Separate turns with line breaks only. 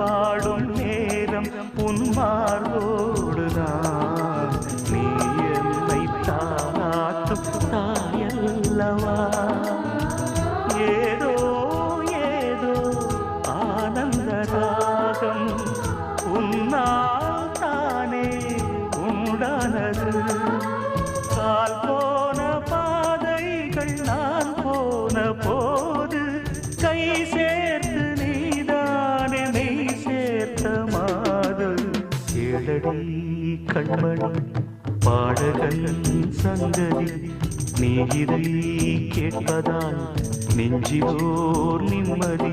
பாடும் நேரம் உன் மார்போடுதான் நீ என்னை தாராட்டும் தாயல்லவா ஏதோ ஏதோ ஆனந்த ராகம் உன்னால் தானே உண்டானது கால் போன பாதைகள் நான் போன போது கை சேர்த்து நீதானே மெய் சேர்த்த மாது கேளடி கண்மணி பாடகன் சங்கதி நீ இதை கேட்பதால் நெஞ்சிலோர் நிம்மதி